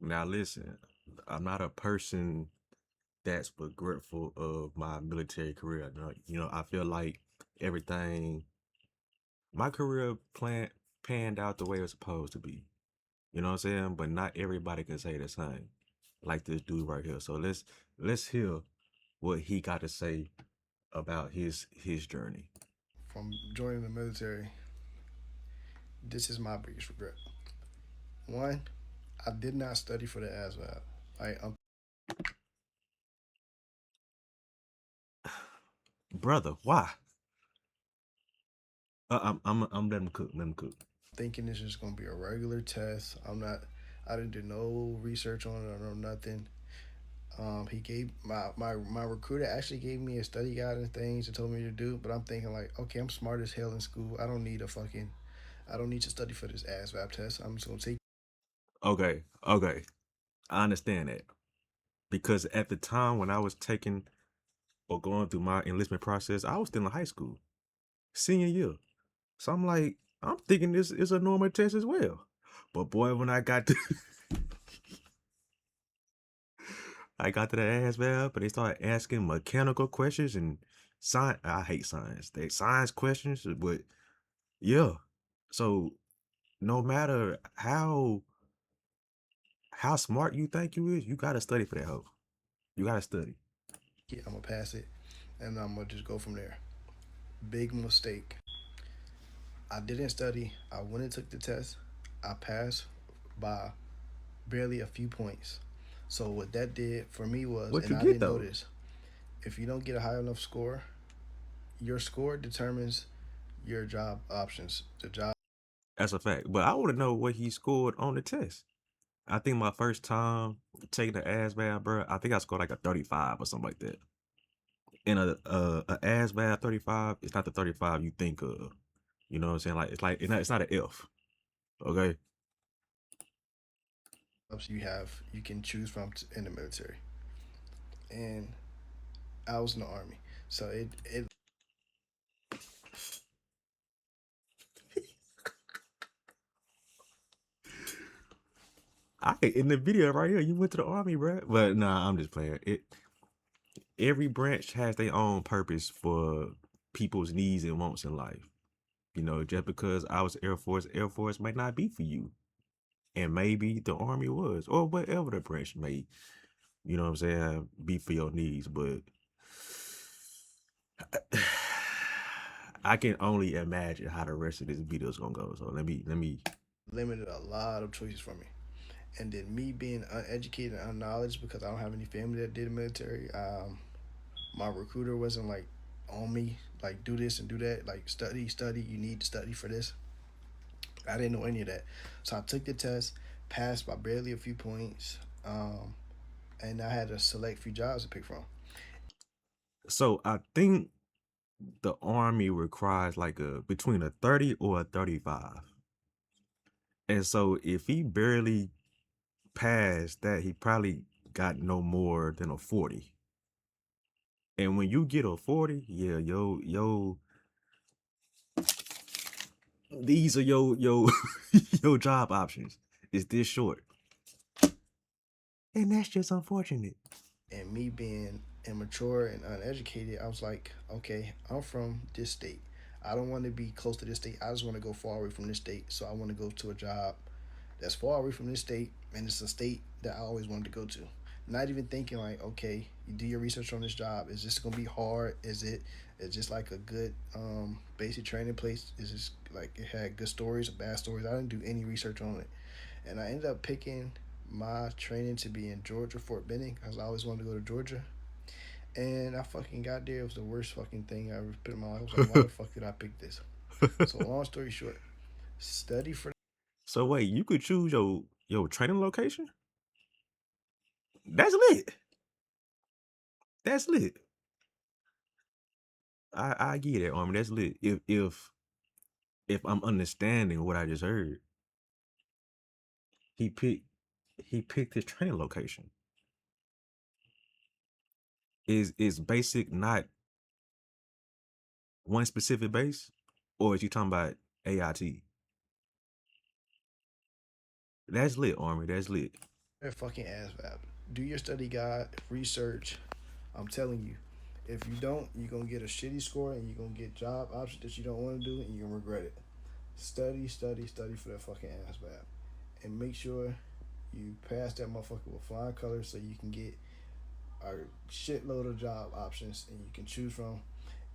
Now listen, I'm not a person that's regretful of my military career. I feel like everything, my career panned out the way it was supposed to be. You know what I'm saying? But not everybody can say the same, like this dude right here. So let's hear what he got to say about his journey. From joining the military, this is my biggest regret. One, I did not study for the ASVAB. I'm Brother, why? I'm letting him cook. Let him cook. thinking this is going to be a regular test. I didn't do no research on it or no nothing. He gave my recruiter actually gave me a study guide and things and told me to do, but I'm thinking like, okay, I'm smart as hell in school. I don't need to study for this ASVAB test. I'm just gonna take. Okay, okay, I understand that because at the time when I was taking or going through my enlistment process, I was still in high school, senior year. So I'm like, I'm thinking this is a normal test as well. But boy, when I got to the ass valve, but they started asking mechanical questions and science. I hate science. They science questions, but yeah. So no matter how smart you think you is, you gotta study for that hoe. You gotta study. I'm gonna pass it, and I'm gonna just go from there. Big mistake. I didn't study. I went and took the test. I passed by barely a few points. So what that did for me was, What and you I get didn't know though? this, if you don't get a high enough score, your score determines your job options. The job That's a fact. But I want to know what he scored on the test. I think my first time taking the ASVAB, bro, I think I scored like a 35 or something like that. And a ASVAB 35 is not the 35 you think of. You know what I'm saying? It's not an F. Okay. you can choose from in the military, and I was in the army, so it I in the video right here, you went to the army, bro. But nah, I'm just playing. Every branch has their own purpose for people's needs and wants in life. Just because I was Air Force might not be for you. And maybe the army was, or whatever the branch may, what I'm saying, be for your needs. But I can only imagine how the rest of this video is gonna go. So let me. limited a lot of choices for me. And then me being uneducated and unknowledge because I don't have any family that did the military. My recruiter wasn't like on me like do this and do that, like study, you need to study for this. I didn't know any of that, so I took the test, passed by barely a few points, and I had a select few jobs to pick from. So I think the army requires like a between a 30 or a 35. And so if he barely passed that, he probably got no more than a 40. And when you get a 40, yeah, these are your your job options. It's this short. And that's just unfortunate. And me being immature and uneducated, I was like, okay, I'm from this state. I don't want to be close to this state. I just want to go far away from this state. So I want to go to a job that's far away from this state, and it's a state that I always wanted to go to. Not even thinking like, okay, you do your research on this job. Is this gonna be hard? Is just like a good basic training place? Is this like it had good stories or bad stories? I didn't do any research on it, and I ended up picking my training to be in Georgia, Fort Benning, because I always wanted to go to Georgia. And I fucking got there. It was the worst fucking thing I ever put in my life. I was like, why the fuck did I pick this? So long story short, study for. So wait, you could choose your training location? That's lit. That's lit. I get it, Army. That's lit. If I'm understanding what I just heard, he picked he picked his training location. Is basic not one specific base, or is you talking about AIT? That's lit, Army. That's lit. That fucking ASVAB. Do your study guide, research. I'm telling you, if you don't, you're gonna get a shitty score and you're gonna get job options that you don't want to do and you're gonna regret it. Study, study, study for that fucking ASVAB, and make sure you pass that motherfucker with flying colors so you can get a shitload of job options and you can choose from.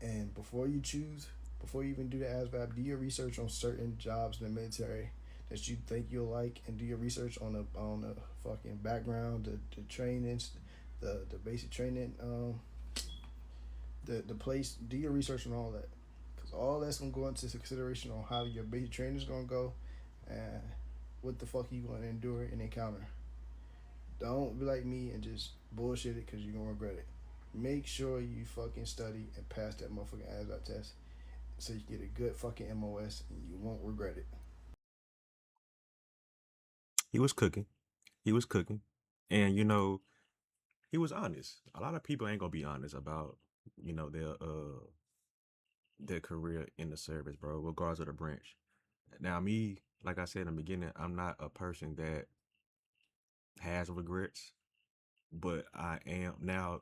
And before you choose, before you even do the ASVAB, do your research on certain jobs in the military that you think you'll like, and do your research on the fucking background, the trainings, the basic training, the place. Do your research on all that, because all that's gonna go into consideration on how your basic training is gonna go, and what the fuck you gonna endure and encounter. Don't be like me and just bullshit it because you're gonna regret it. Make sure you fucking study and pass that motherfucking ASVAB test so you get a good fucking MOS and you won't regret it. He was cooking. He was cooking. And he was honest. A lot of people ain't gonna be honest about, their career in the service, bro, regardless of the branch. Now me, like I said in the beginning, I'm not a person that has regrets, but I am now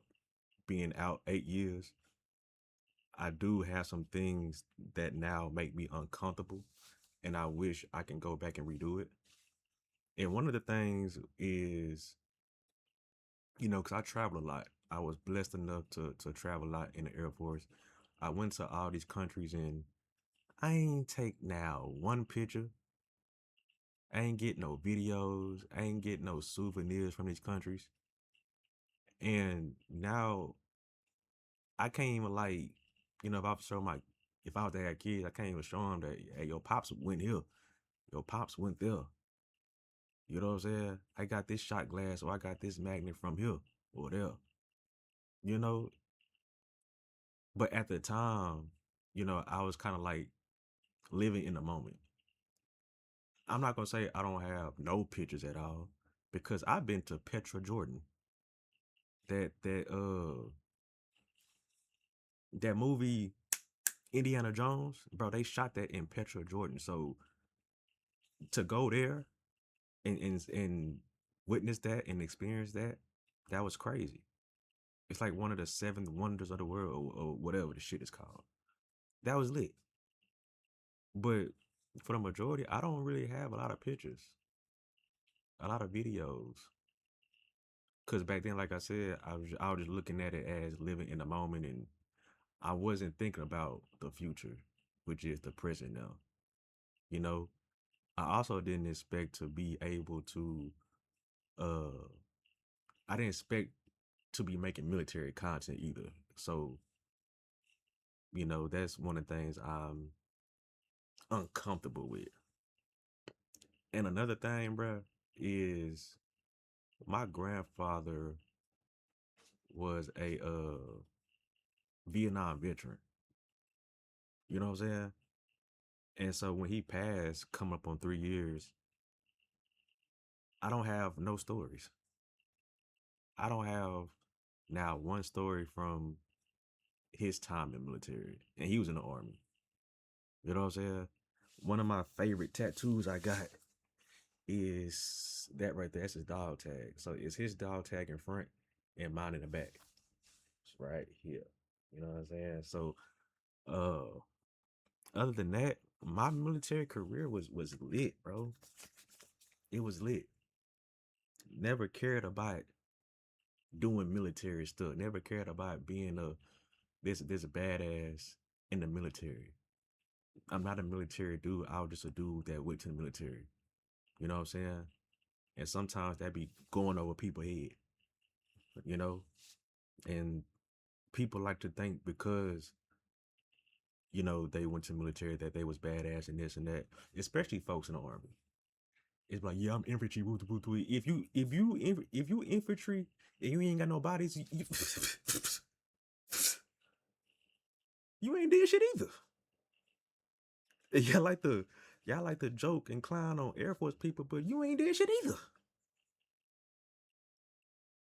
being out 8 years. I do have some things that now make me uncomfortable, and I wish I can go back and redo it. And one of the things is, because I travel a lot. I was blessed enough to travel a lot in the Air Force. I went to all these countries and I ain't take now one picture. I ain't get no videos. I ain't get no souvenirs from these countries. And now I can't even like, if I show my, if I was to have kids, I can't even show them that, hey, your pops went here, your pops went there. You know what I'm saying? I got this shot glass or I got this magnet from here or there. You know, but at the time, I was kind of like living in the moment. I'm not gonna say I don't have no pictures at all because I've been to Petra, Jordan. That movie Indiana Jones, bro, they shot that in Petra, Jordan. So to go there and witness that and experience that, that was crazy. It's like one of the seven wonders of the world or whatever the shit is called. That was lit. But for the majority, I don't really have a lot of pictures, a lot of videos. Cause back then, like I said, I was just looking at it as living in the moment, and I wasn't thinking about the future, which is the present now. You know, I also didn't expect to be able to. Uh, I didn't expect to be making military content either. So that's one of the things I'm uncomfortable with. And another thing, bruh, is my grandfather was a Vietnam veteran. You know what I'm saying? And so when he passed, come up on 3 years, I don't have no stories. I don't have now one story from his time in the military, and he was in the army. You know what I'm saying? One of my favorite tattoos I got is that right there. That's his dog tag. So it's his dog tag in front and mine in the back. It's right here. You know what I'm saying? So, uh, other than that, my military career was lit, bro. It was lit. Never cared about doing military stuff. Never cared about being this badass in the military. I'm not a military dude. I was just a dude that went to the military. You know what I'm saying? And sometimes that be going over people's head. You know, and people like to think because they went to the military that they was badass and this and that. Especially folks in the army. It's like, yeah, I'm infantry. Woo, woo, woo. If you infantry and you ain't got no bodies, you ain't did shit either. Y'all like to y'all like to joke and clown on Air Force people, but you ain't did shit either.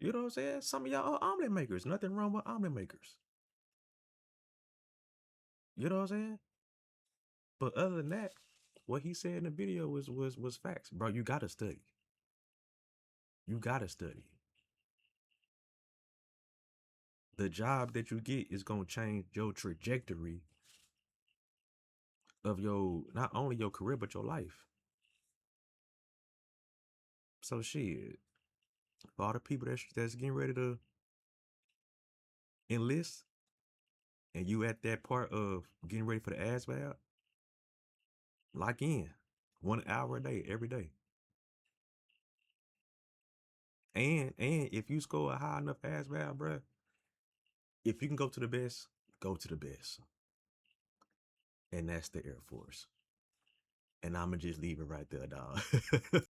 You know what I'm saying? Some of y'all are omelet makers. Nothing wrong with omelet makers. You know what I'm saying? But other than that, what he said in the video was facts, bro. You gotta study. You gotta study. The job that you get is gonna change your trajectory of your not only your career but your life. So shit, for all the people that's getting ready to enlist, and you at that part of getting ready for the ASVAB, lock in 1 hour a day every day. And if you score a high enough ASVAB, bruh, if you can go to the best, go to the best, and that's the Air Force. And I'ma just leave it right there, dog.